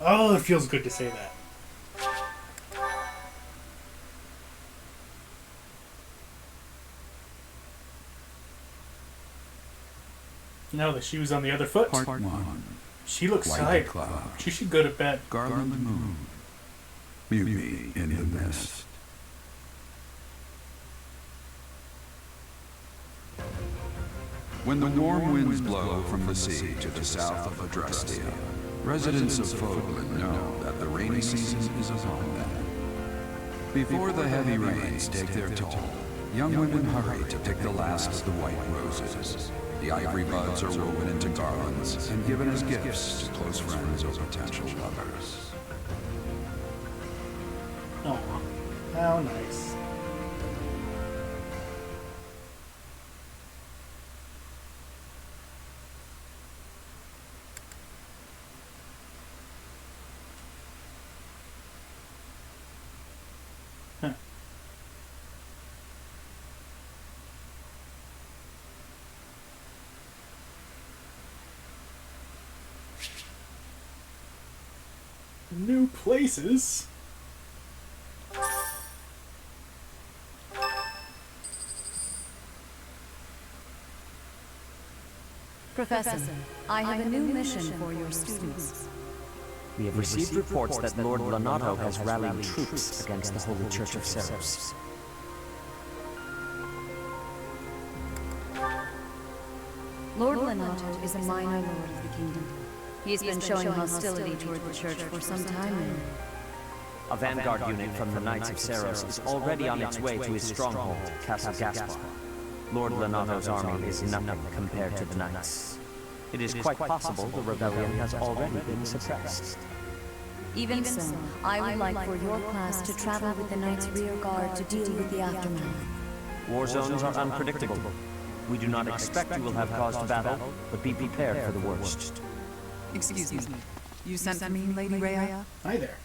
Oh, it feels good to say that. Now the shoe's on the other foot. Part 1. She looks White tired. cloud. She should go to bed. Garland the moon. Mute me in the mist. When the warm winds blow from the sea to the south of Adrestia, residents of Fogland know that the rainy season is upon them. Before the heavy rains take their toll, young women hurry to pick the last of the white roses. The ivory buds are woven into garlands and given as gifts to close friends or potential lovers. Oh, how nice. Huh. New places. Professor, I have a new mission for your students. We have received reports that Lord Lonato has rallied troops against the Holy Church of Ceros. Lord Lonato is a minor lord of the kingdom. He has been showing hostility toward the church for some time now. A vanguard unit from the Knights of Ceros is already on its way to his stronghold, Castle Gaspar. Lord Lonato's army is nothing compared to the Knights. It is quite possible the rebellion has already been suppressed. Even so, I would like for your class to travel with the Knights' rear guard to deal with the aftermath. War zones are unpredictable. We do not expect you will have cause to battle, but be prepared for the worst. Excuse me. You sent for me, Lady Rhea? Hi there.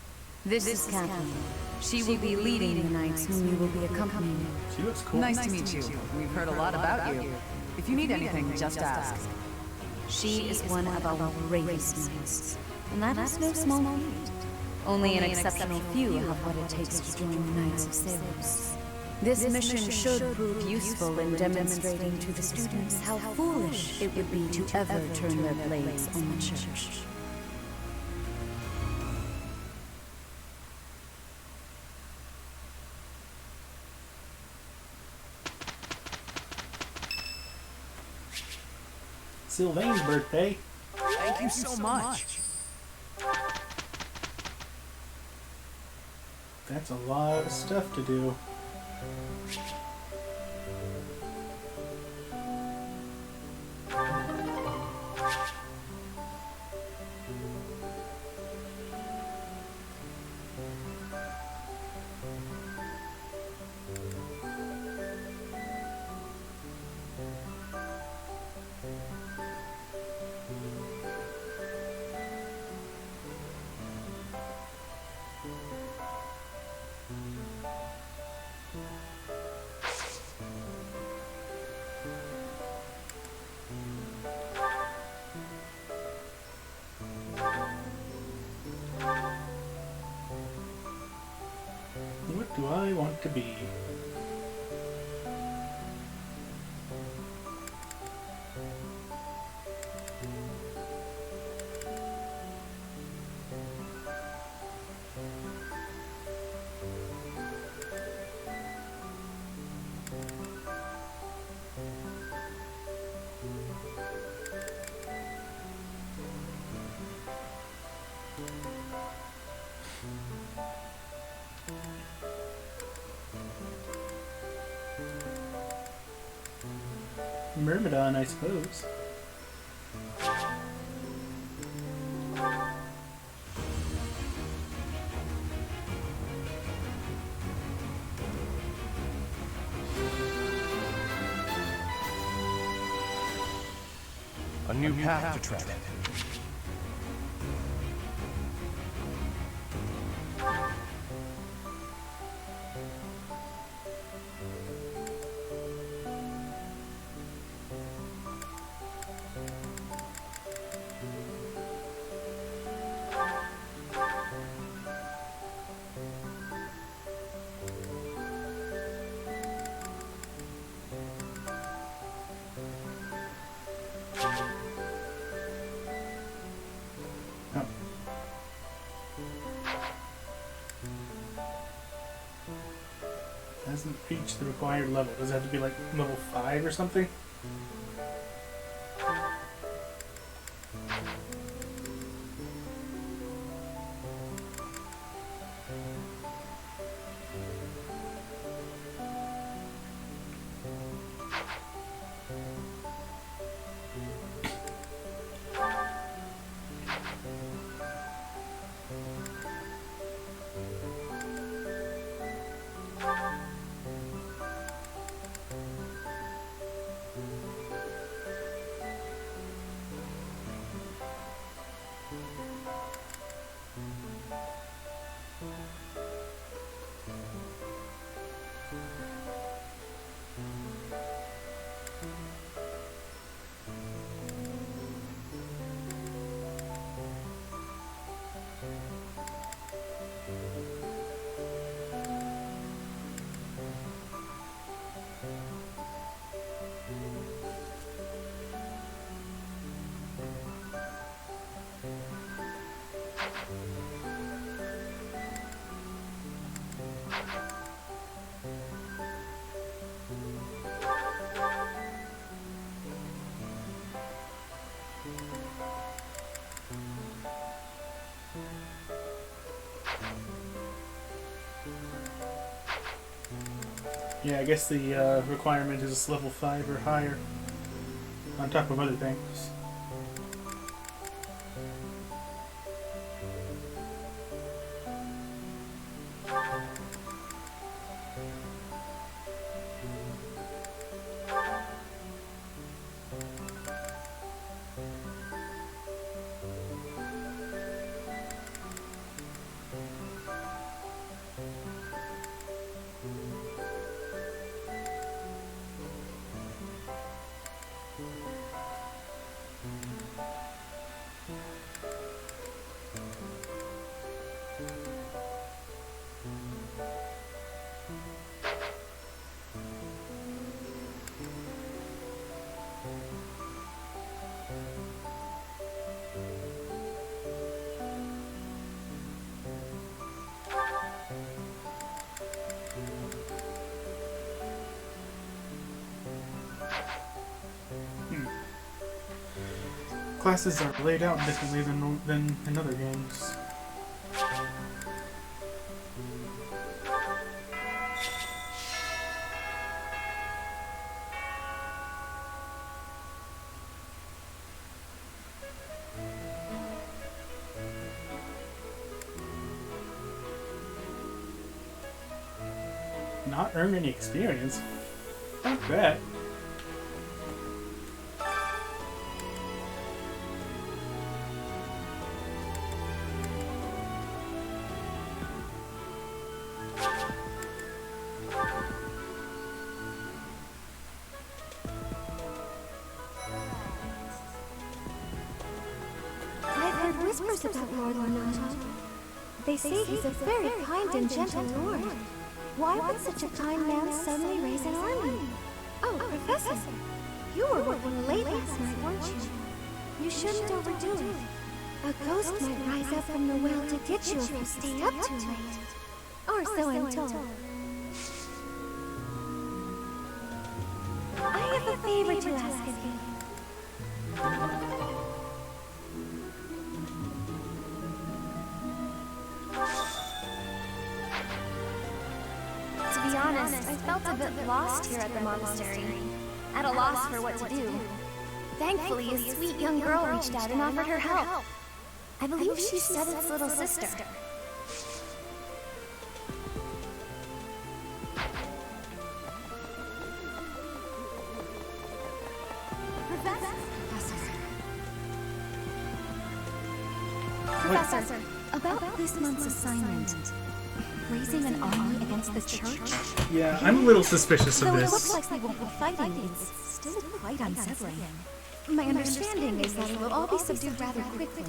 This is Kathleen. She will be leading the Knights whom you will be accompanying. She looks cool. Nice to meet you. We've heard a lot about you. If you need anything, just ask. She is one of our bravest Knights, and that is no small feat. Only an exceptional few have what it takes to join the Knights of Ceros. This mission should prove useful in demonstrating to the students how foolish it would be to ever turn their blades on the Church. Sylvain's birthday. Thank you so much. That's a lot of stuff to do. What do I want to be? Myrmidon, I suppose. A new path to tread. doesn't reach the required level. Does it have to be like level 5 or something? Yeah, I guess the requirement is level 5 or higher, on top of other things. Classes are laid out differently than in other games. Not earn any experience? Fuck that. Whispers about Lord Lenato. They say he's a very kind and gentle lord. Why would such a kind man suddenly raise an army? Oh, Professor, you were working late last night, weren't you? You shouldn't overdo it. A ghost might rise up from the well to get you if you stay up too late. Or so I'm told. I have a favor to ask of you. To be honest, I felt a bit lost here at the monastery, at a loss for what to do. Thankfully, a sweet young girl reached out and offered her help. I believe she's Seventh's little sister. Professor, about this month's assignment. Raising an army against the church? Yeah, I'm a little suspicious of Though it this. looks like we won't be fighting, it's still quite unsettling. My understanding is that it will all be subdued rather quickly.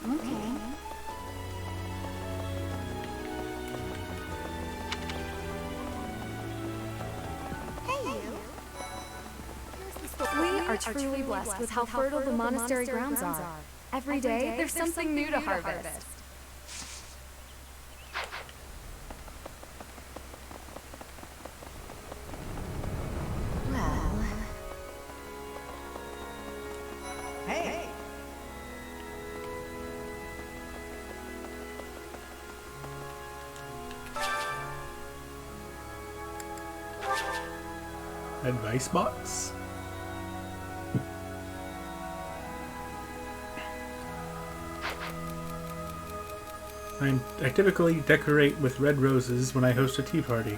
Okay. Hey, you. We are are truly blessed with how fertile the monastery grounds are. Every day, there's something new to harvest. Well... Hey! Advice box? I typically decorate with red roses when I host a tea party,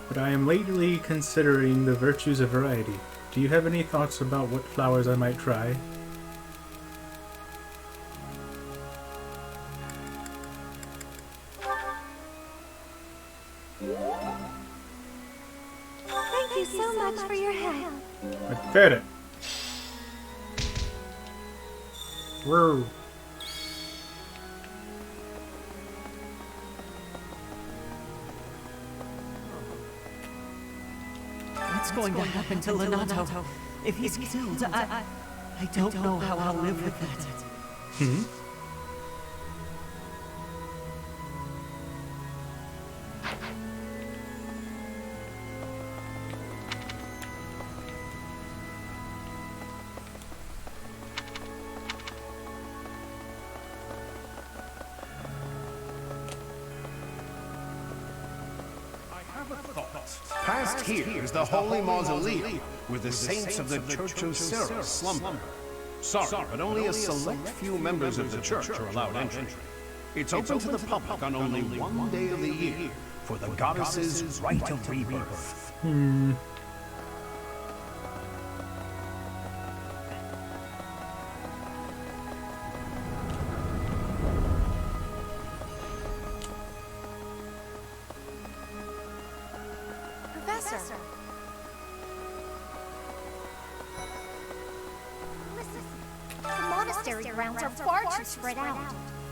but I am lately considering the virtues of variety. Do you have any thoughts about what flowers I might try? Thank you so much for your help. I fed it. Whoa. What's going to happen to Lenato? If he's killed, I don't know how I'll live with that. Hmm? Past here is the Holy Mausoleum, where the saints of the Church of Ceres slumber. Sorry, but only a select few members of the church are allowed entry. It's open to the public on only one day of the year, for the goddess's rite of rebirth. Professor. Listen, the monastery grounds are far too spread out.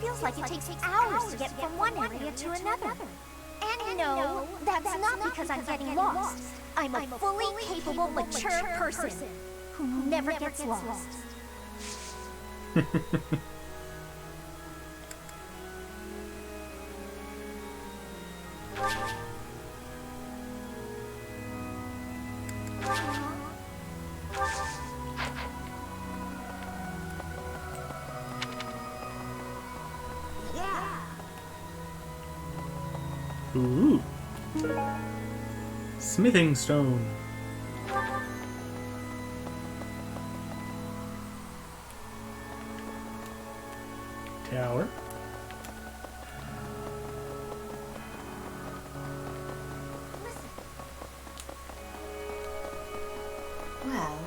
Feels like it takes hours to get from one area to another. And no, that's not because I'm getting lost. I'm a fully capable, mature person who never gets lost. Ooh. Smithing stone. Tower. Well...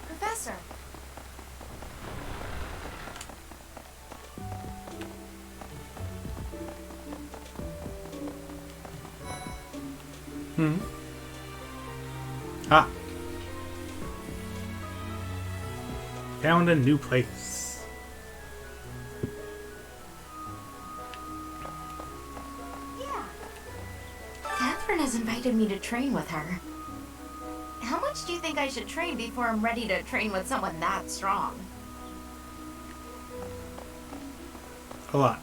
Professor. Ah. Found a new place. Catherine has invited me to train with her. How much do you think I should train before I'm ready to train with someone that strong? A lot.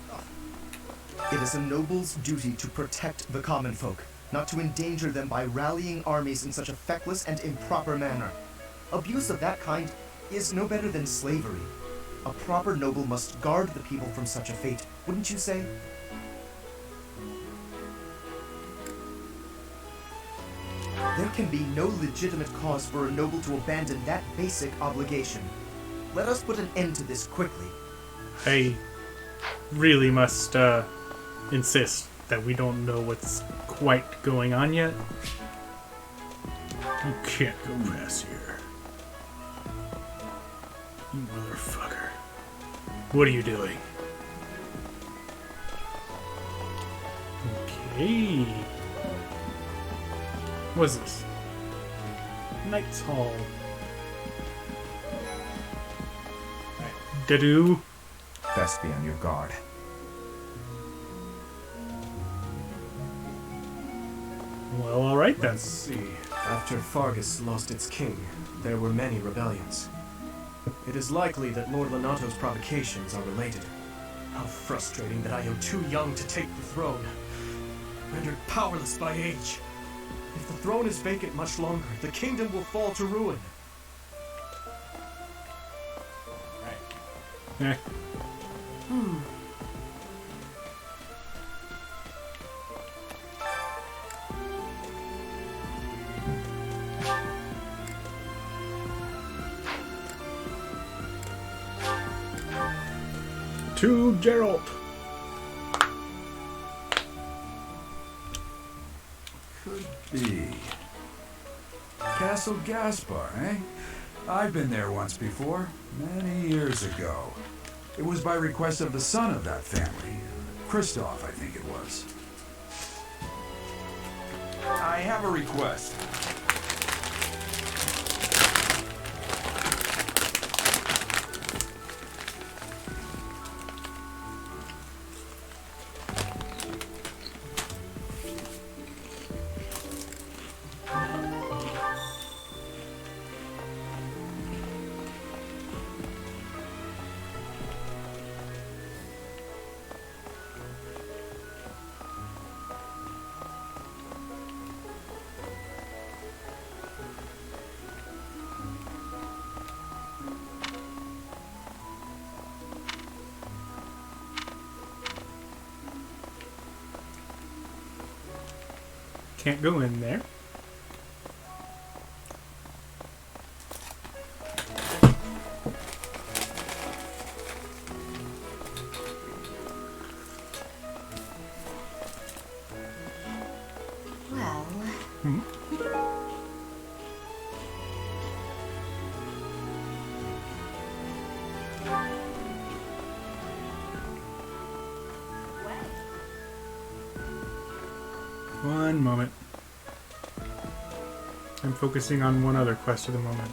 It is a noble's duty to protect the common folk, not to endanger them by rallying armies in such a feckless and improper manner. Abuse of that kind is no better than slavery. A proper noble must guard the people from such a fate, wouldn't you say? There can be no legitimate cause for a noble to abandon that basic obligation. Let us put an end to this quickly. I really must insist that we don't know what's quite going on yet. You can't go past here. You motherfucker. What are you doing? Okay. What's this? Knight's Hall. Best be on your guard. Well, alright then. Let's see. After Fargus lost its king, there were many rebellions. It is likely that Lord Lenato's provocations are related. How frustrating that I am too young to take the throne, rendered powerless by age. If the throne is vacant much longer, the kingdom will fall to ruin. Eh. To Geralt. Could be. Castle Gaspar, eh? I've been there once before, many years ago. It was by request of the son of that family. Christoph, I think it was. I have a request. Can't go in there. Well... One moment. I'm focusing on one other quest at the moment.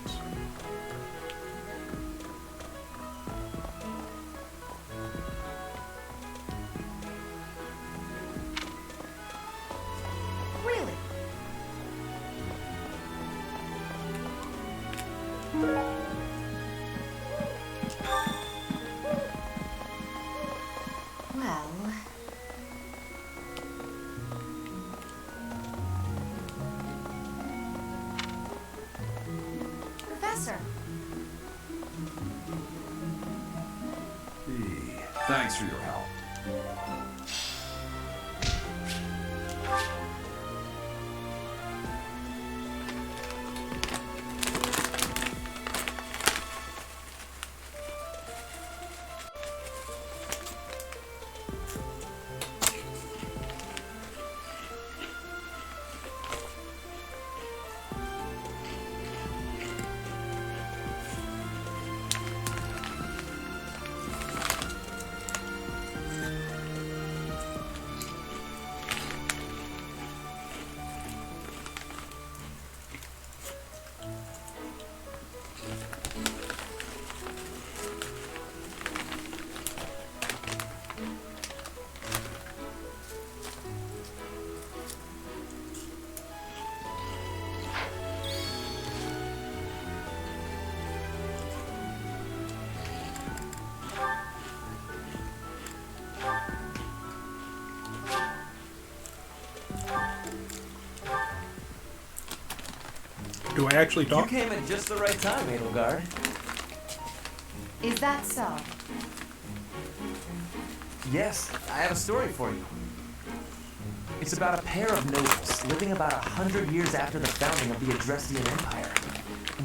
Really? Well... Professor! Thanks for your help. Do I actually talk? You came at just the right time, Edelgard. Is that so? Yes, I have a story for you. It's about a pair of nobles living about 100 years after the founding of the Adrestian Empire.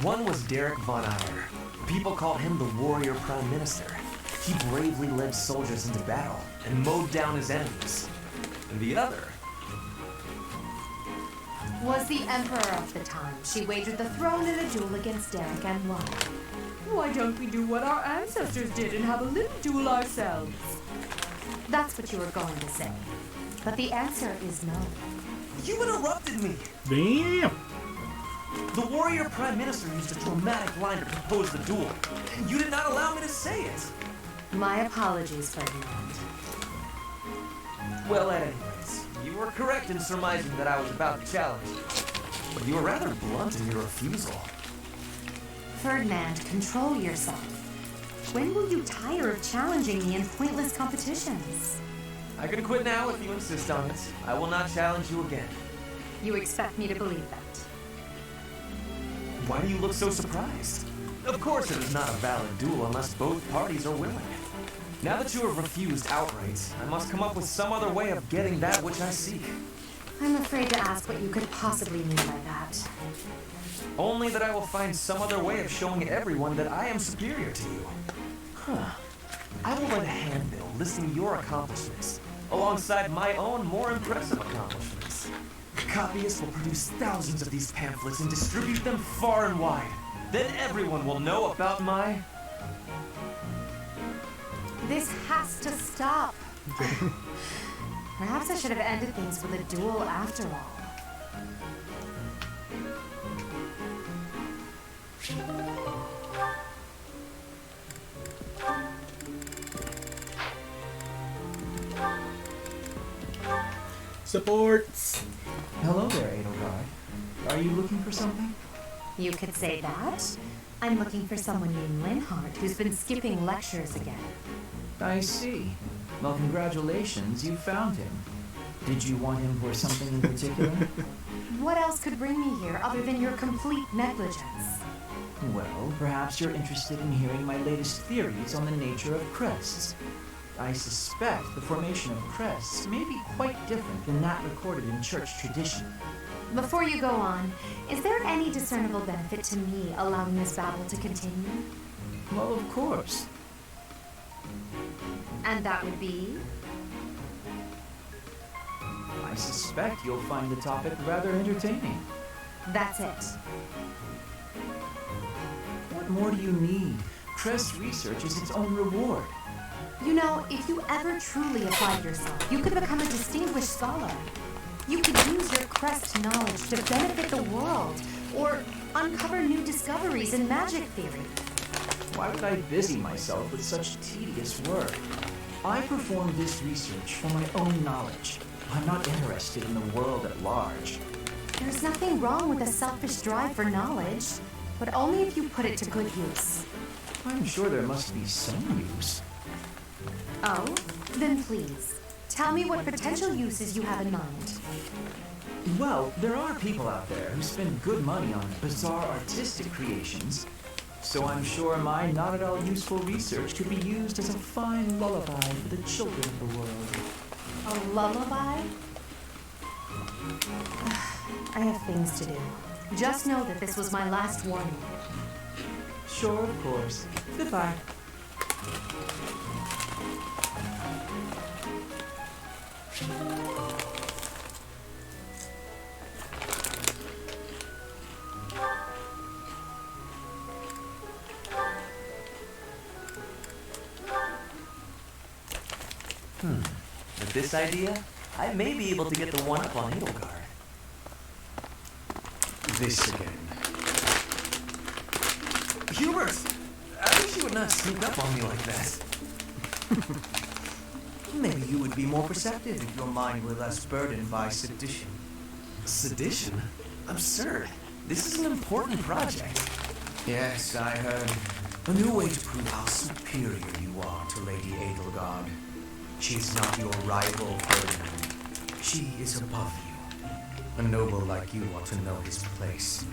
One was Derek von Eyre. People called him the warrior prime minister. He bravely led soldiers into battle and mowed down his enemies. And the other Was the emperor of the time. She wagered the throne in a duel against Derek and won. Why don't we do what our ancestors did and have a little duel ourselves? That's what you were going to say. But the answer is no. You interrupted me! Damn! The warrior prime minister used a dramatic line to propose the duel, and you did not allow me to say it! My apologies, Ferdinand. Well, at any rate, You were correct in surmising that I was about to challenge you. But you were rather blunt in your refusal. Ferdinand, control yourself. When will you tire of challenging me in pointless competitions? I can quit now if you insist on it. I will not challenge you again. You expect me to believe that? Why do you look so surprised? Of course it is not a valid duel unless both parties are willing. Now that you have refused outright, I must come up with some other way of getting that which I seek. I'm afraid to ask what you could possibly mean by that. Only that I will find some other way of showing everyone that I am superior to you. I will write a handbill listing your accomplishments, alongside my own more impressive accomplishments. Copyists will produce thousands of these pamphlets and distribute them far and wide. Then everyone will know about my... This has to stop. Perhaps I should have ended things with a duel after all. Supports! Hello there, Edelgard. Are you looking for something? You could say that. I'm looking for someone named Linhardt who's been skipping lectures again. I see. Well, congratulations, you found him. Did you want him for something in particular? What else could bring me here other than your complete negligence? Well, perhaps you're interested in hearing my latest theories on the nature of crests. I suspect the formation of crests may be quite different than that recorded in church tradition. Before you go on, is there any discernible benefit to me allowing this battle to continue? Well, of course. And that would be? I suspect you'll find the topic rather entertaining. That's it. What more do you need? Crest research is its own reward. You know, if you ever truly applied yourself, you could become a distinguished scholar. You could use your crest knowledge to benefit the world, or uncover new discoveries in magic theory. Why would I busy myself with such tedious work? I perform this research for my own knowledge. I'm not interested in the world at large. There's nothing wrong with a selfish drive for knowledge, but only if you put it to good use. I'm sure there must be some use. Oh? Then please, tell me what potential uses you have in mind. Well, there are people out there who spend good money on bizarre artistic creations, so I'm sure my not at all useful research could be used as a fine lullaby for the children of the world. A lullaby? I have things to do. Just know that this was my last warning. Sure, of course. Goodbye. With this idea, I may be able to get the one-up on Edelgard. This again. Hubert! I wish you would not sneak up on me like that. Maybe you would be more perceptive if your mind were less burdened by sedition. Sedition? Absurd. This is an important project. Yes, I heard. A new way to prove how superior you are to Lady Edelgard. She is not your rival, Ferdinand. She is above you. A noble like you ought to know his place.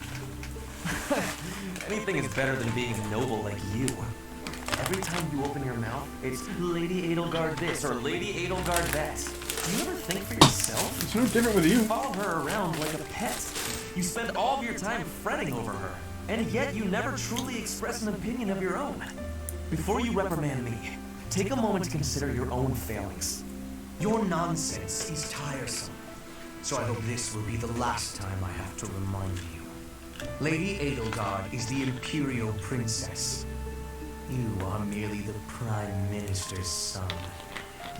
Anything is better than being a noble like you. Every time you open your mouth, it's Lady Edelgard this or Lady Edelgard that. You never think for yourself? It's no different with you. You follow her around like a pet. You spend all of your time fretting over her, and yet you never truly express an opinion of your own. Before you reprimand me, take a moment to consider your own failings. Your nonsense is tiresome, so I hope this will be the last time I have to remind you. Lady Edelgard is the Imperial Princess. You are merely the Prime Minister's son.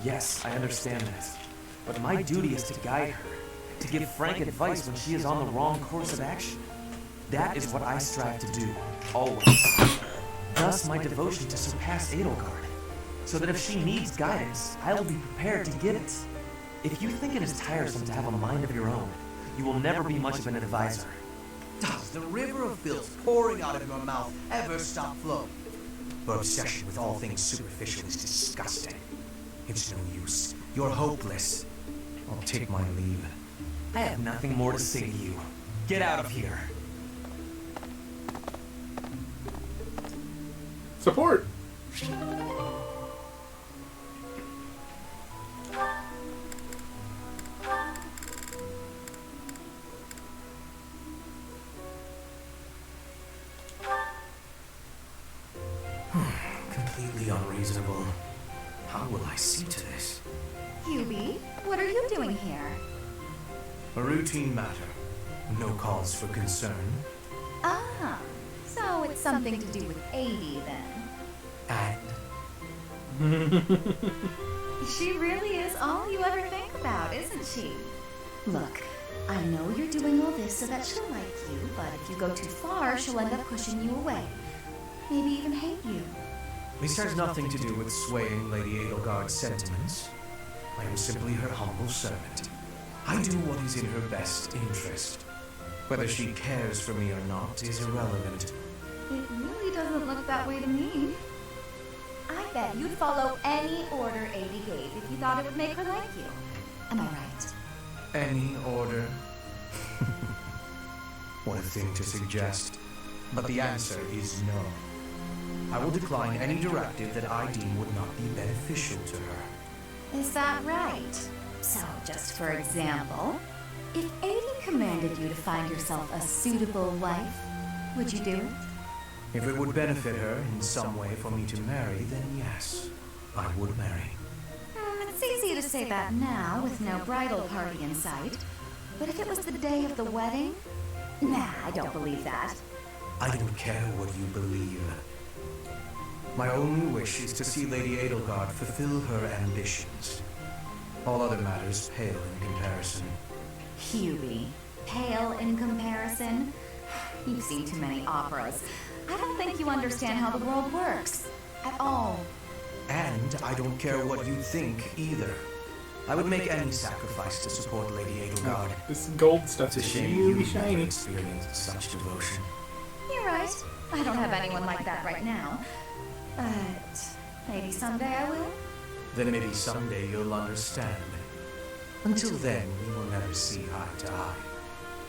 Yes, I understand that. But my duty is to guide her, to give frank advice when she is on the wrong course of action. That is what I strive to do, always. Thus my devotion to surpass Edelgard, so that if she needs guidance, I will be prepared to give it. If you think it is tiresome to have a mind of your own, you will never be much of an advisor. Does the river of filth pouring out of your mouth ever stop flowing? Your obsession with all things superficial is disgusting. It's no use. You're hopeless. I'll take my leave. I have nothing more to say to you. Get out of here. Support! Completely unreasonable. How will I see to this? Hubie, what are you doing here? A routine matter. No cause for concern. Ah, so it's something to do with 80 then. And She really is all you ever think about, isn't she? Look, I know you're doing all this so that she'll like you, but if you go too far, she'll end up pushing you away. Maybe even hate you. this has nothing to do with swaying Lady Edelgard's sentiments. I am simply her humble servant. I do what is in her best interest. Whether she cares for me or not is irrelevant. It really doesn't look that way to me. I bet you'd follow any order 80 gave if you thought it would make her like you. Am I right? Any order? What a thing to suggest. But the answer is no. I will decline any directive that I deem would not be beneficial to her. Is that right? So, just for example, if 80 commanded you to find yourself a suitable wife, would you do it? If it would benefit her in some way for me to marry, then yes, I would marry. It's easy to say that now with no bridal party in sight. But if it was the day of the wedding? Nah, I don't believe that. I don't care what you believe. My only wish is to see Lady Edelgard fulfill her ambitions. All other matters pale in comparison. Hubie, pale in comparison? You've seen too many operas. I don't think you understand how the world works. At all. And I don't care what you think either. I would make any sacrifice to support Lady Edelgard. This gold stuff It's a is shame you really never shiny. experienced such devotion. You're right. I don't have anyone like that right now. But maybe someday I will. Then maybe someday you'll understand. Until then, we will never see eye to eye.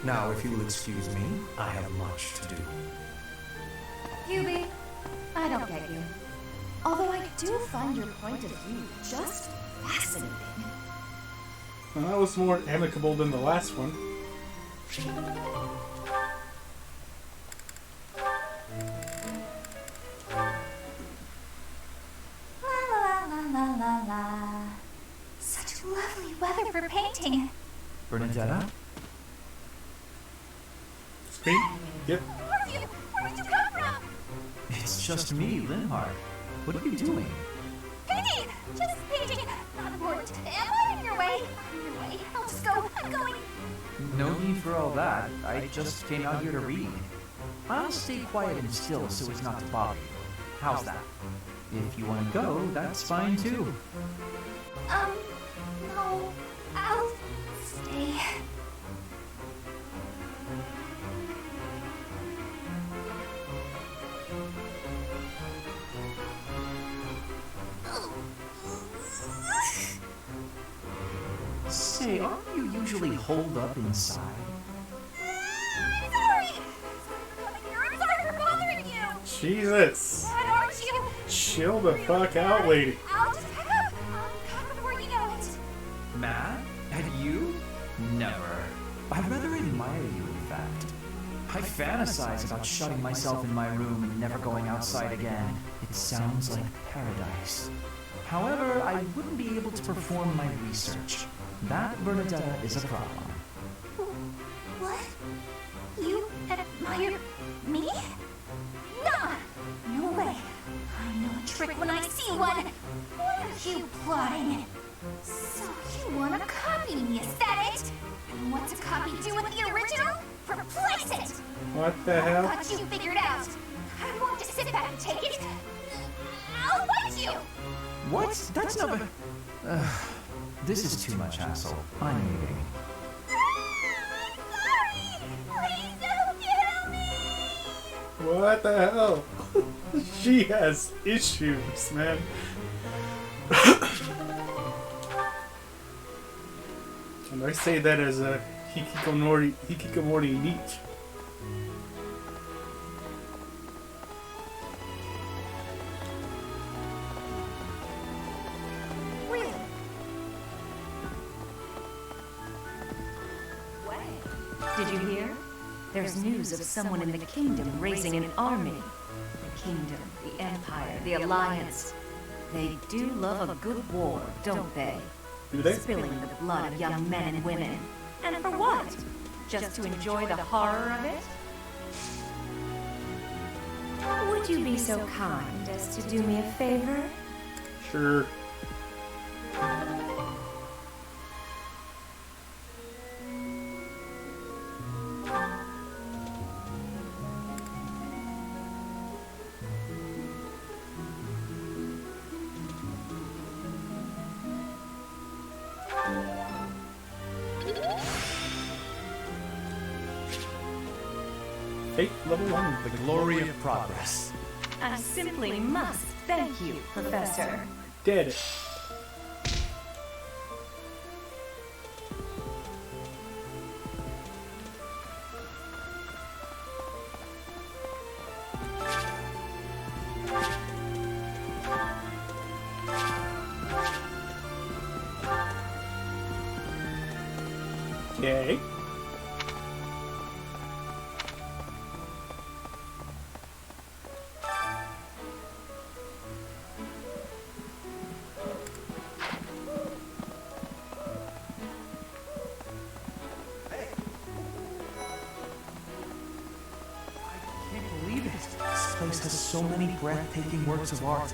Now, if you will excuse me, I have much to do. Hubie, I don't get you. Although I do find your point of view just fascinating. Well, that was more amicable than the last one. La. Such lovely weather for painting. Bernadetta? Speak? Yep. Where did you come from? It's just me, Linhardt. What are you doing? Painting! Just painting. Not important. Am I in your way? I'm in your way. I'll just go. I'm going. No need for all that. I just came out here to read. I'll stay quiet and still so as not to bother you. How's that? If you want to go, that's fine too. No. I'll stay. Say, aren't you usually holed up inside? Sorry! I'm sorry for bothering you! Jesus. Why aren't you? Chill the fuck out, lady. I'll just pack up. I'll come before you know it. Mad? At you? Never. I rather admire you, in fact. I fantasize about shutting myself in my room and never going outside again. It sounds like paradise. However, I wouldn't be able to perform my research. That, Bernadetta, is a problem. What? You admire me? Nah! No way. I know a trick when I see one. What are you plotting? So you want to copy me, is that it? And what's a copy do with the original? Replace it! What the hell? Got you figured out. I won't just sit back and take it. I'll fight you! What? That's not... This is too much hassle. I'm leaving. Please don't kill me! What the hell? She has issues, man. And I say that as a hikikomori neat. Did you hear? There's news of someone in the kingdom raising an army. The kingdom, the empire, the alliance. They do love a good war, don't they? Do they? Spilling the blood of young men and women. And for what? Just to enjoy the horror of it? Would you be so kind as to do me a favor? Sure. Fate level 1. The glory of progress. I simply must thank you, Professor. Did it. Okay. This place has so many breathtaking works of art.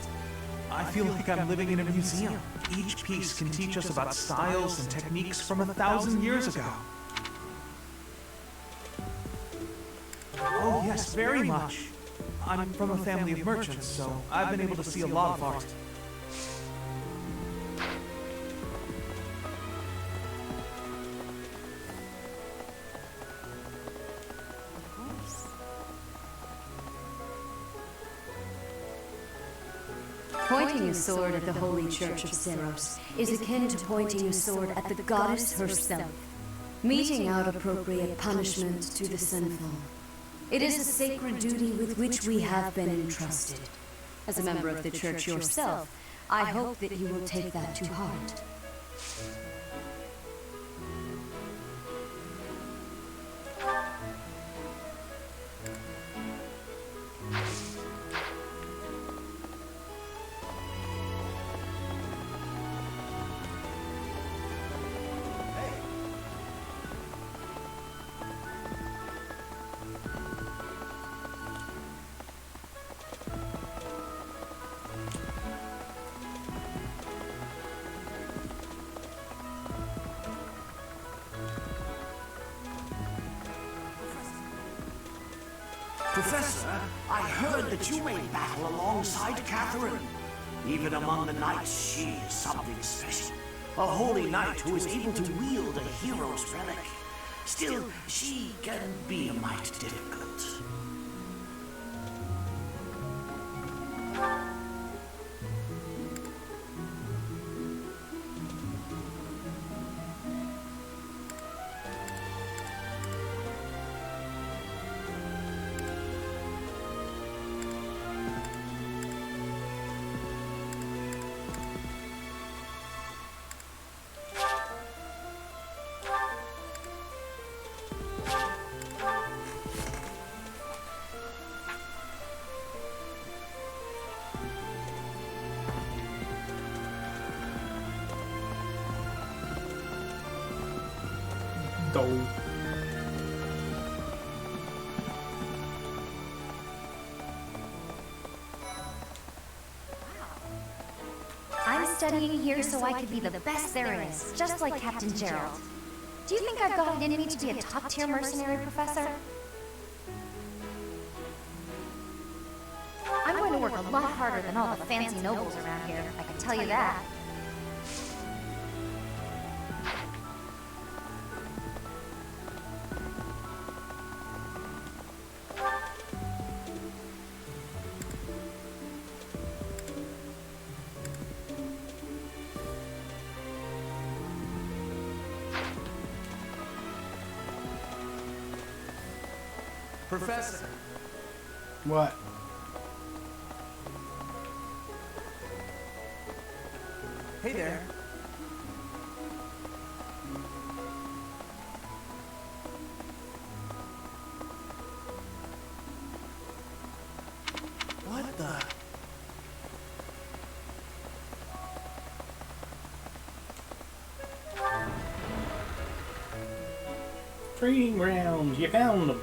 I feel like I'm living in a museum. Each piece can teach us about styles and techniques from 1,000 years ago. Oh yes, very much. I'm from a family of merchants, so I've been able to see a lot of art. Pointing a sword at the Holy Church of Seros is akin to pointing a sword at the goddess herself, meting out appropriate punishment to the sinful. It is a sacred duty with which we have been entrusted. As a member of the Church yourself, I hope that you will take that to heart. Professor, I heard that you made battle alongside Catherine. Even among the knights, she is something special. A holy knight who is able to wield a hero's relic. Still, she can be a mite difficult. Dope. I'm studying here so I could be the best there is, just like Captain Gerald. Do you think I've got it in me to be a top-tier mercenary, Professor? I'm going to work a lot harder than all the fancy nobles around here, I can tell you that. Professor. What? Hey there. What the? Training grounds, you found them.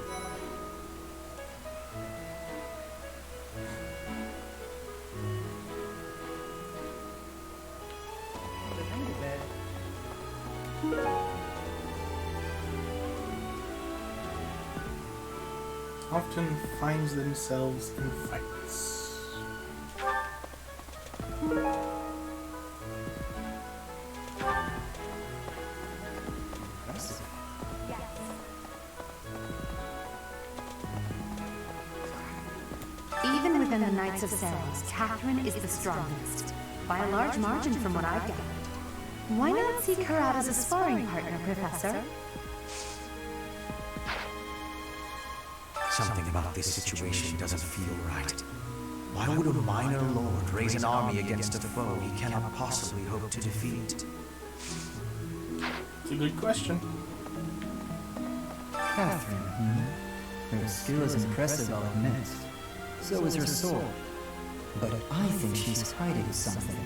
Often finds themselves in fights. Even within the Knights of Saros, Catherine is the strongest, by a large margin from what I've gathered. Why not seek her out as a sparring partner, Professor? Something about this situation doesn't feel right. Why would a minor lord raise an army against a foe he cannot possibly hope to defeat? It's a good question. Catherine, Her skill is impressive, I'll admit. So is her sword. But I think she's hiding something.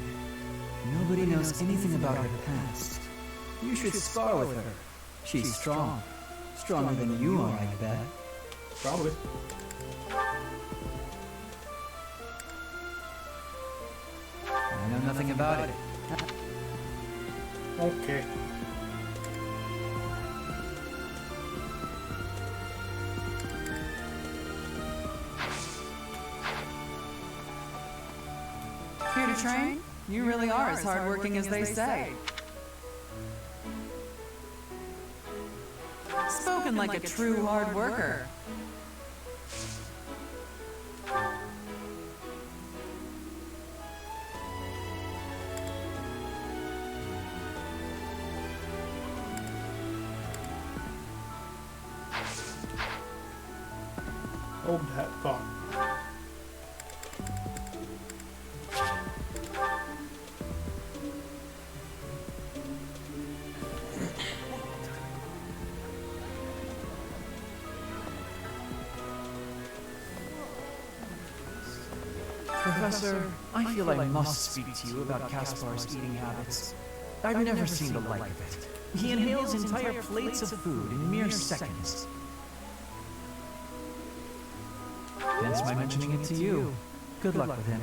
Nobody knows anything about her past. You should spar with her. She's strong. Stronger than you are, I bet. Probably. I know nothing about it. Okay. Here to train? You really are as hardworking as they say. Spoken like a true hard worker. Hold that thought. Professor, I feel I must speak to you about Caspar's eating habits. I've never seen the like of it. He inhales entire plates of food in mere seconds. Hence my mentioning it to you. Good luck with him.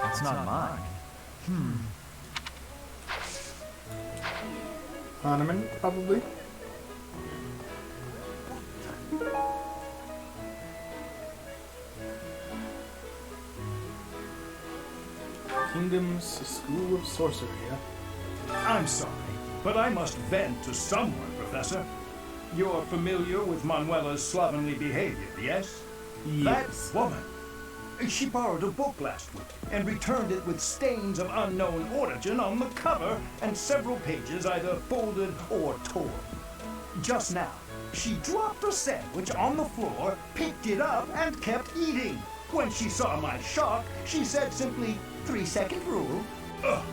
It's not mine. Hahnemann, probably. Kingdom's School of Sorcery, yeah? I'm sorry, but I must vent to someone, Professor. You're familiar with Manuela's slovenly behavior, yes? Yes. That woman. She borrowed a book last week and returned it with stains of unknown origin on the cover and several pages either folded or torn. Just now, she dropped a sandwich on the floor, picked it up, and kept eating. When she saw my shock, she said simply, 3-second rule. Ugh.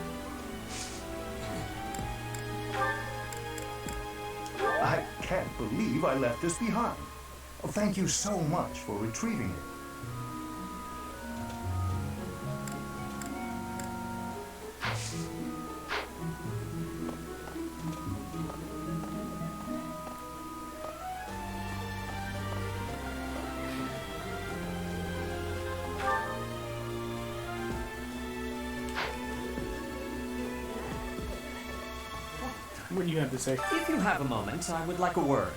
I can't believe I left this behind. Thank you so much for retrieving it. What do you have to say? If you have a moment, I would like a word.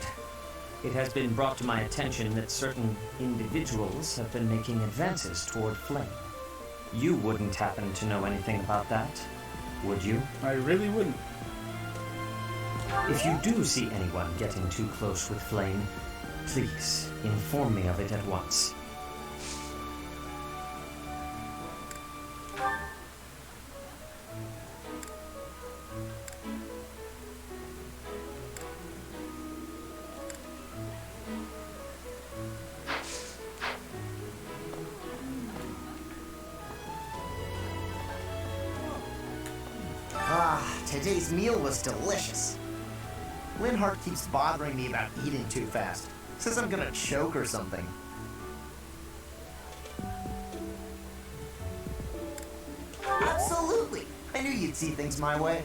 It has been brought to my attention that certain individuals have been making advances toward Flame. You wouldn't happen to know anything about that, would you? I really wouldn't. If you do see anyone getting too close with Flame, please inform me of it at once. Today's meal was delicious. Linhart keeps bothering me about eating too fast. Says I'm gonna choke or something. Absolutely! I knew you'd see things my way.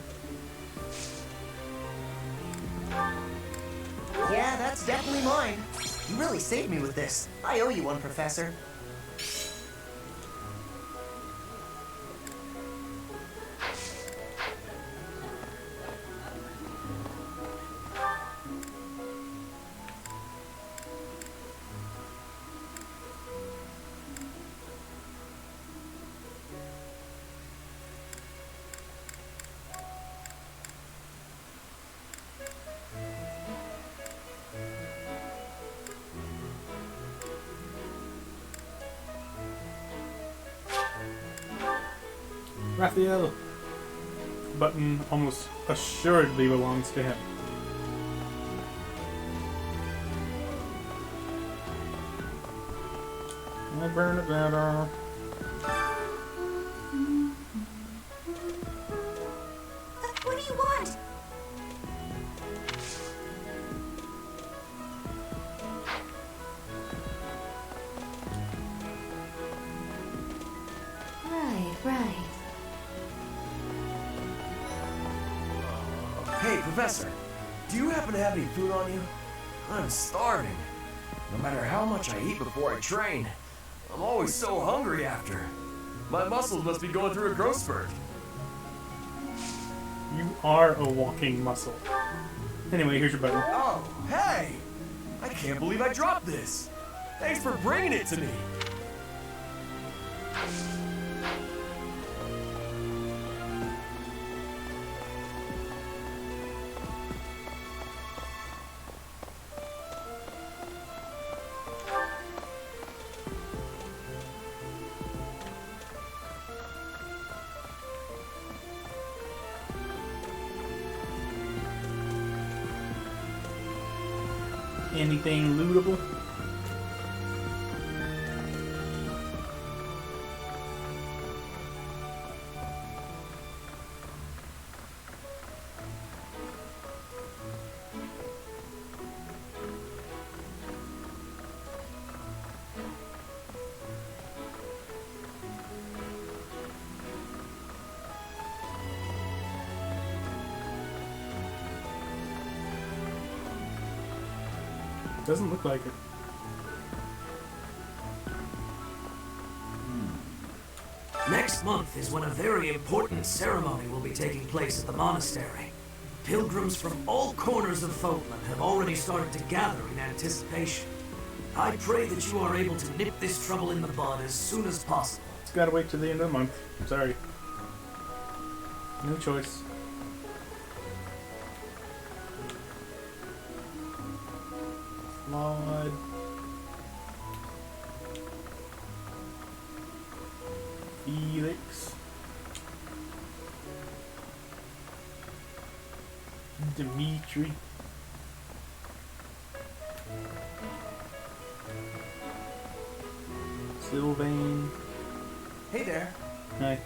Yeah, that's definitely mine. You really saved me with this. I owe you one, Professor. Raphael. Button almost assuredly belongs to him. I burn it better. What do you want? Right. Hey, Professor, do you happen to have any food on you? I'm starving. No matter how much I eat before I train, I'm always so hungry after. My muscles must be going through a growth spurt. You are a walking muscle. Anyway, here's your button. Oh, hey! I can't believe I dropped this. Thanks for bringing it to me. Anything lootable? Doesn't look like it. Next month is when a very important ceremony will be taking place at the monastery. Pilgrims from all corners of Fogland have already started to gather in anticipation. I pray that you are able to nip this trouble in the bud as soon as possible. It's gotta wait till the end of the month. Sorry. No choice. Flawed. Felix. Dimitri. Sylvain. Hey there. Hi.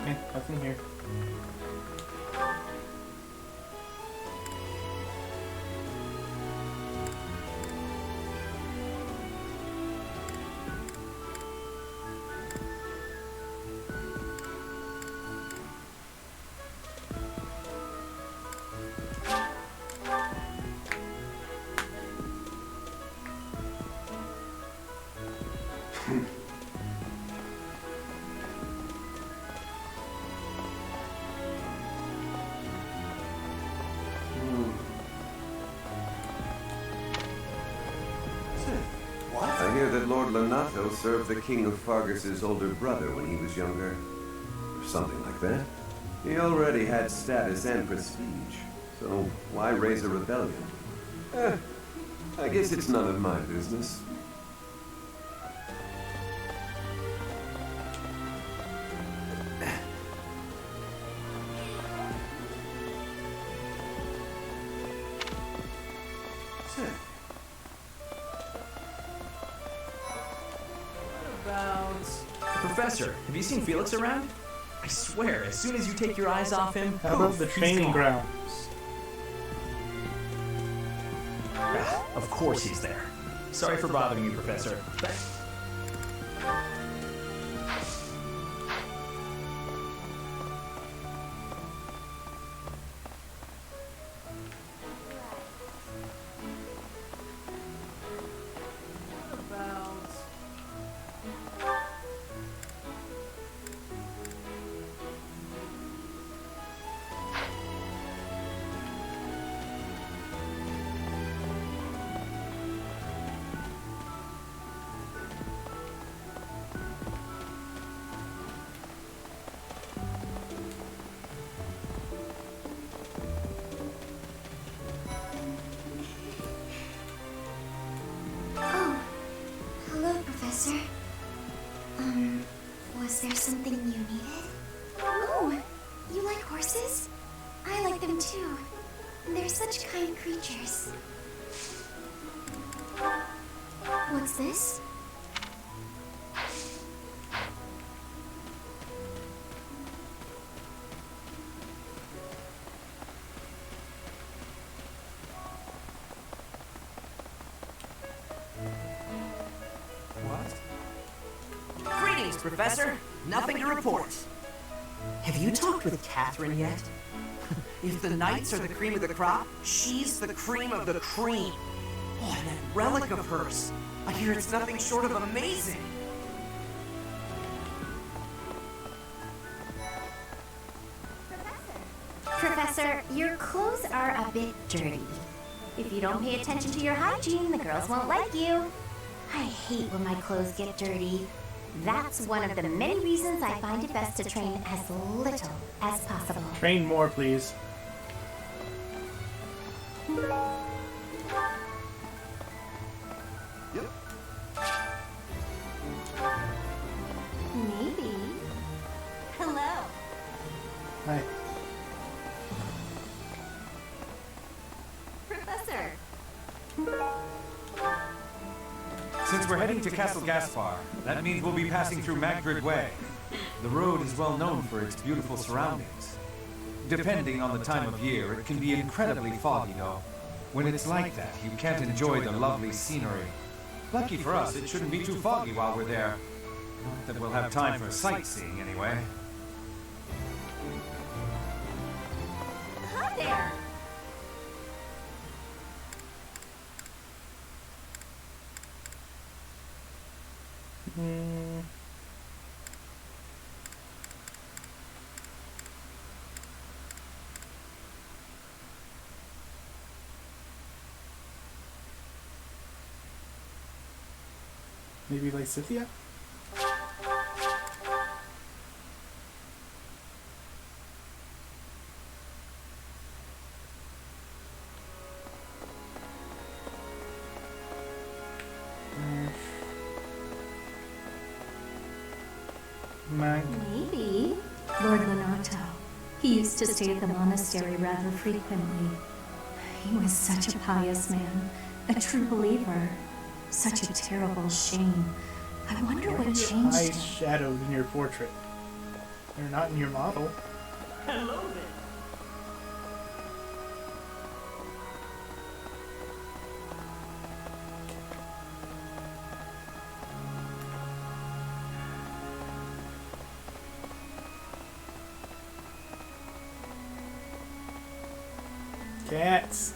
Okay, nothing here. I hear that Lord Lenato served the King of Fargus's older brother when he was younger. Or something like that. He already had status and prestige, so why raise a rebellion? I guess it's none of my business. Professor, have you seen Felix around? I swear, as soon as you take your eyes off him, How about the he's training gone. grounds? Ah, of course he's there. Sorry for bothering you, Professor. Oh, hello, Professor. Was there something you needed? Oh, you like horses? I like them too. They're such kind creatures. What's this? Greetings, Professor. Nothing to report. Have you talked with Catherine yet? If the knights are the cream of the crop, she's the cream of the cream. Oh, and that relic of hers. I hear it's nothing short of amazing. Professor, your clothes are a bit dirty. If you don't pay attention to your hygiene, the girls won't like you. I hate when my clothes get dirty. That's one of the many reasons I find it best to train as little as possible. Train more, please. Maybe. Hello. Hi. Professor. Since we're heading to Castle Gaspar, that means we'll be passing through Magrid Way. The road is well known for its beautiful surroundings. Depending on the time of year, it can be incredibly foggy, though. When it's like that, you can't enjoy the lovely scenery. Lucky for us, it shouldn't be too foggy while we're there. Not that we'll have time for sightseeing, anyway. Hi there. Maybe like Cynthia? Maybe. Lord Lenato. He used to stay at the monastery rather frequently. He was such a pious man, a true believer. Such a terrible shame. I wonder what changed him. Eyes shadowed in your portrait. They're not in your model. Hello there. Cats.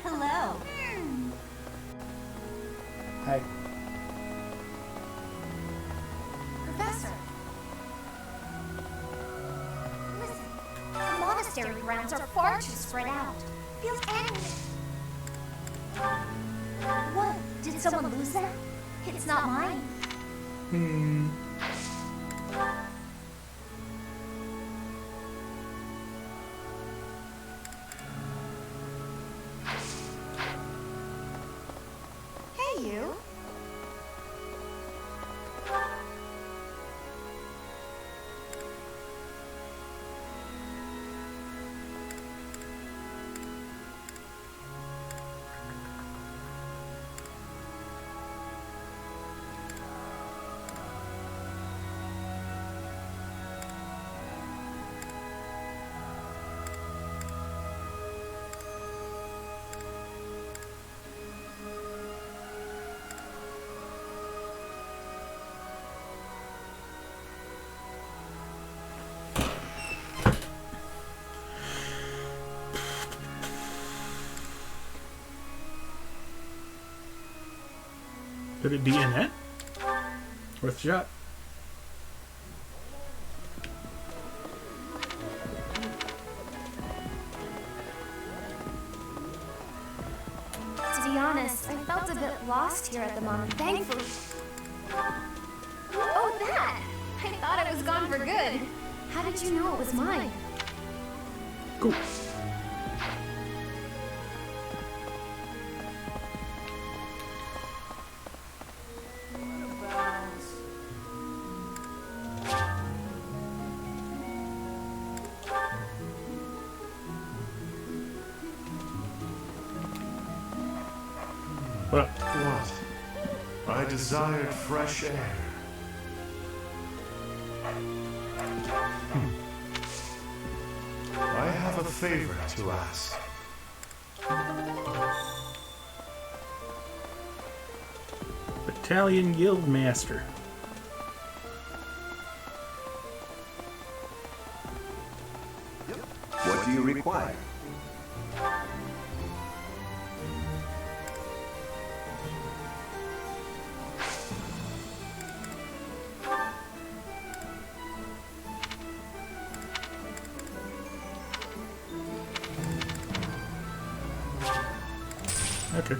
Hello. Hi. Professor. Listen, the monastery grounds are far too spread out. Feels angry. What? Did someone lose that? It's not mine. Hey, you. Could it be in it? Worth a shot. To be honest, I felt a bit lost here at the moment. Thankfully. Oh, that! I thought it was gone for good. How did you know it was mine? Cool. What? I desired fresh air. I have a favor to ask. Battalion Guild Master. What do you require? Okay.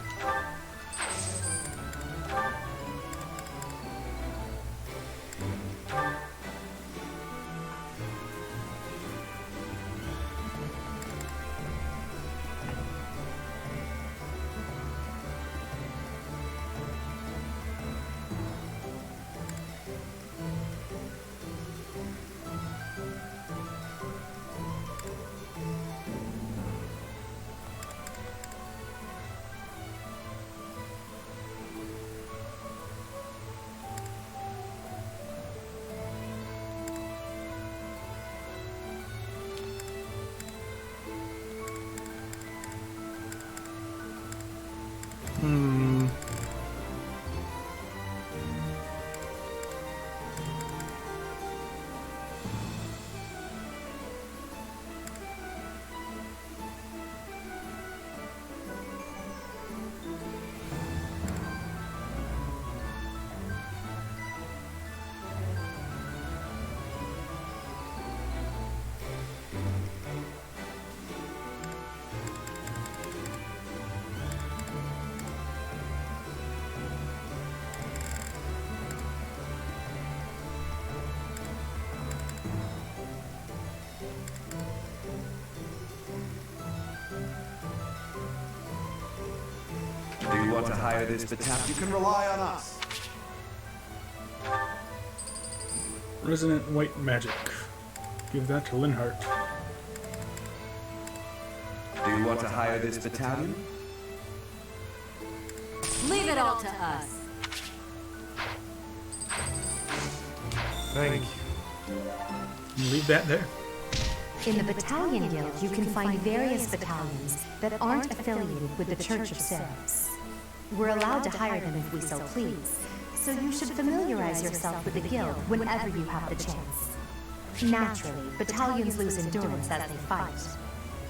Do you want to hire this battalion? You can rely on us. Resonant White Magic. Give that to Linhart. Do you want to hire this battalion? Leave it all to us. Thank you. Leave that there. In the Battalion Guild, you can find various battalions that aren't affiliated with the Church of Ceres. We're allowed to hire them if we so please, so you should familiarize yourself with the guild whenever you have the chance. Naturally, battalions lose endurance as they fight.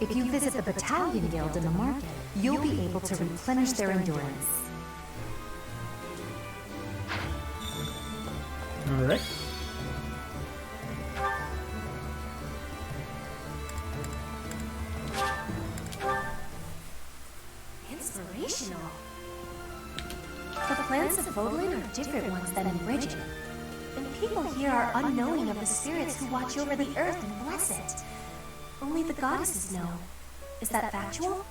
If you visit the Battalion Guild in the market, you'll be able to replenish their endurance. Alright. Inspirational. The plants of Vogelin are different ones than in Bridget. And people here are unknowing of the spirits who watch over the earth and bless it. Only the goddesses know. Is that factual?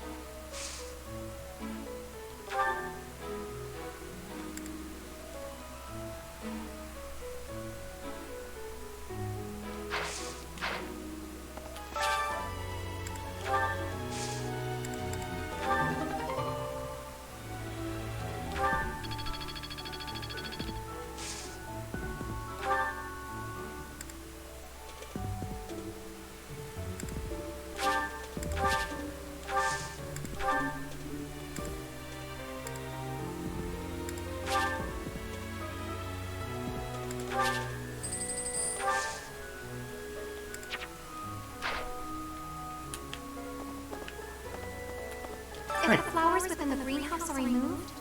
If the flowers within the greenhouse are removed,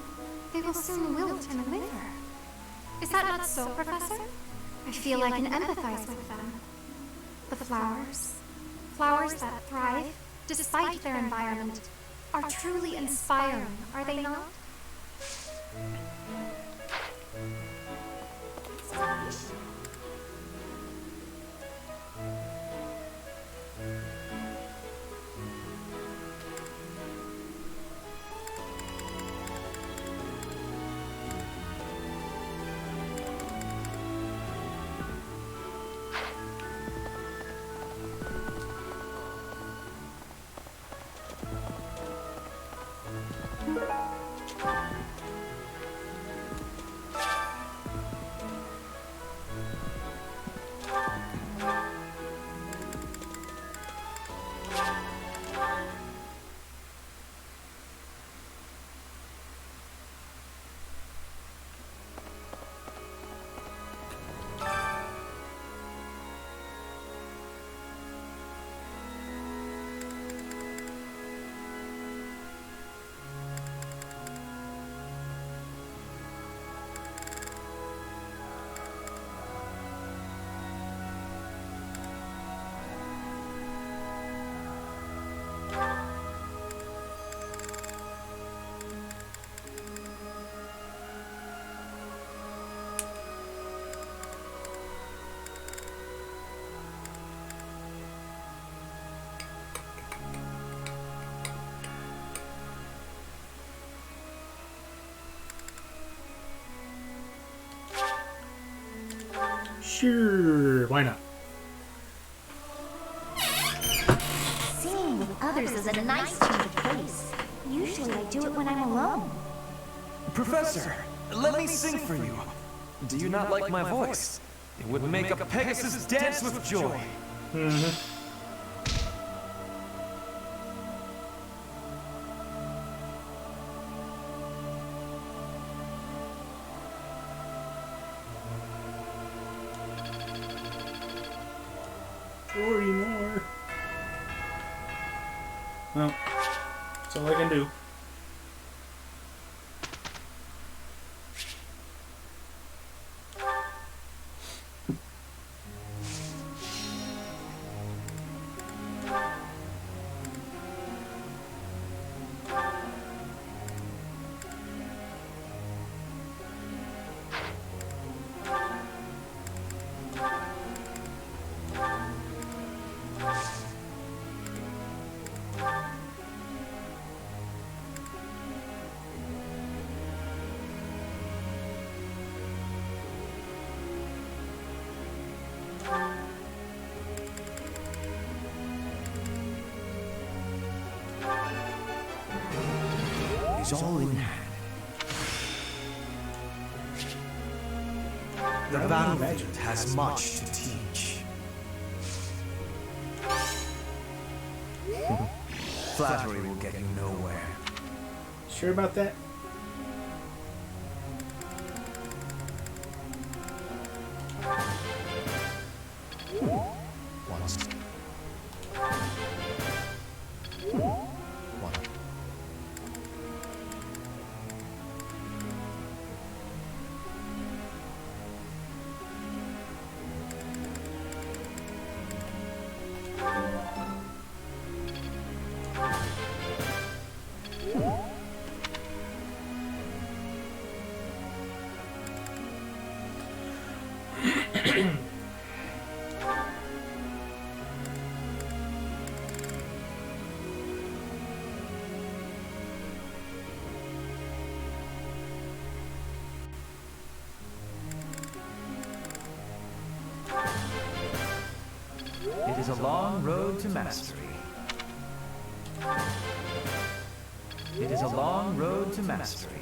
they will soon wilt and wither. Is that not so, Professor? I feel I can empathize with them. The flowers that thrive, despite their environment, are truly inspiring, are they not? Sure, why not? Singing with others is a nice change of pace. Usually I do it when I'm alone. Professor, let me sing for you. Do you not like my voice? It would make a Pegasus dance with joy. Worry more. Well, that's all I can do. Is all in hand. The battlefield has much to teach. Flattery will get you nowhere. Sure about that? It is a long road to mastery. It is a long road to mastery.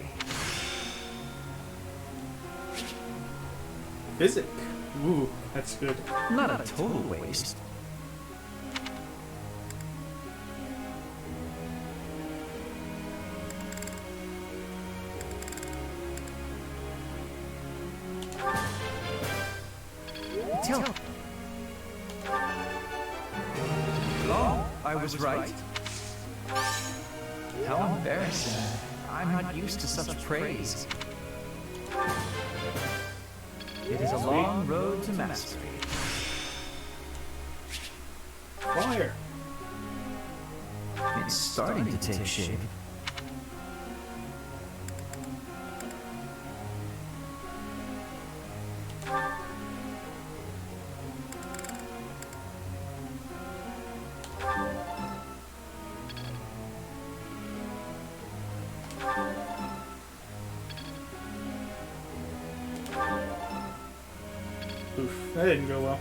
Physic. Ooh, that's good. Not a total waste. Oh, I was right. How embarrassing. I'm not used to such praise. It is a long road to mastery. Fire! It's starting to take shape. Oof, that didn't go well.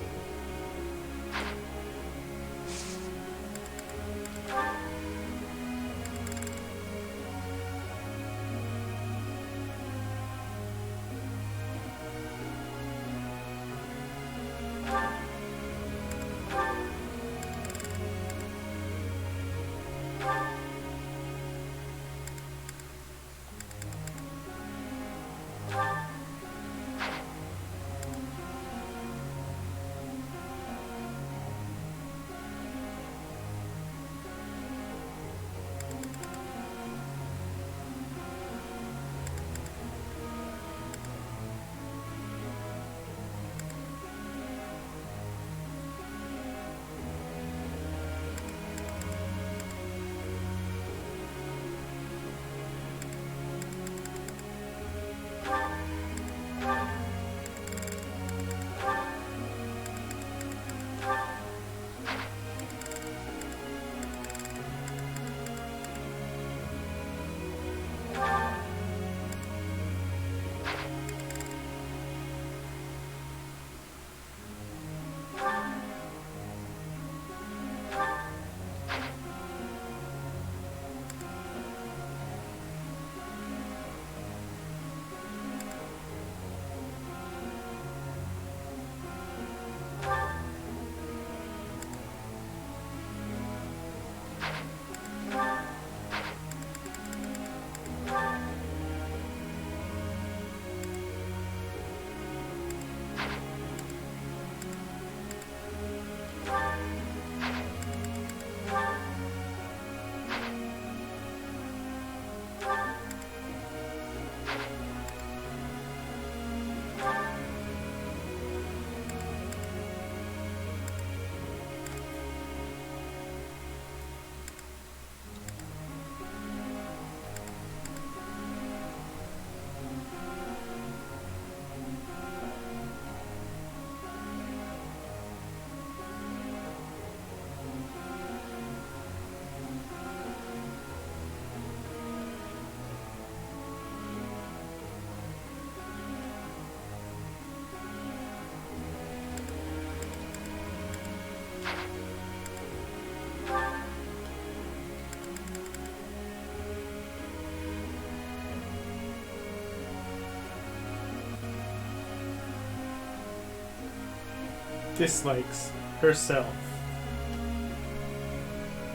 Dislikes herself.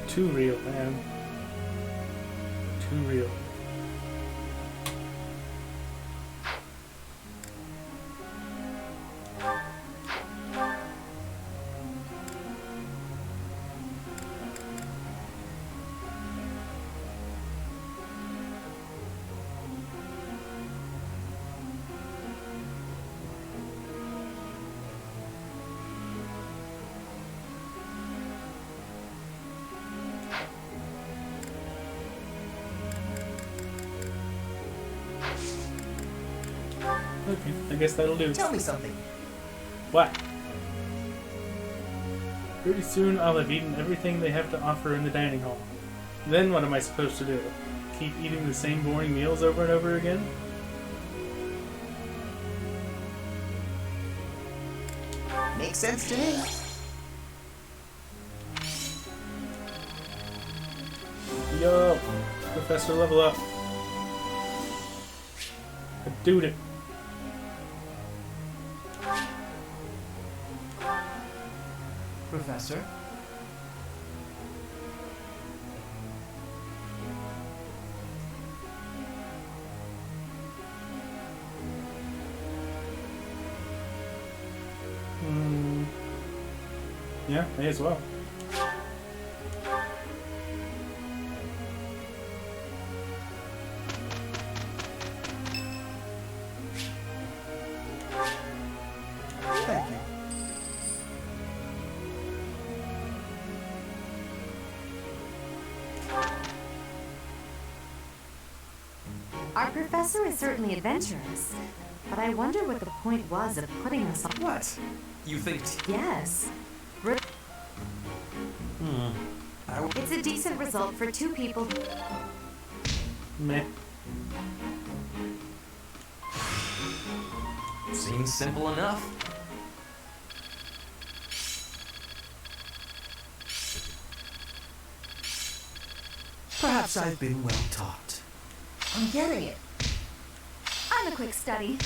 Too real, man. Too real. Okay, I guess that'll do. Tell me something. What? Pretty soon I'll have eaten everything they have to offer in the dining hall. Then what am I supposed to do? Keep eating the same boring meals over and over again? Makes sense to me. Yo, Professor, level up. Dude it. Professor? Yeah, may as well. Our professor is certainly adventurous, but I wonder what the point was of putting us on. What? You think? Yes. It's a decent result for two people. Meh. Seems simple enough. Perhaps I've been well taught. I'm getting it. I'm a quick study.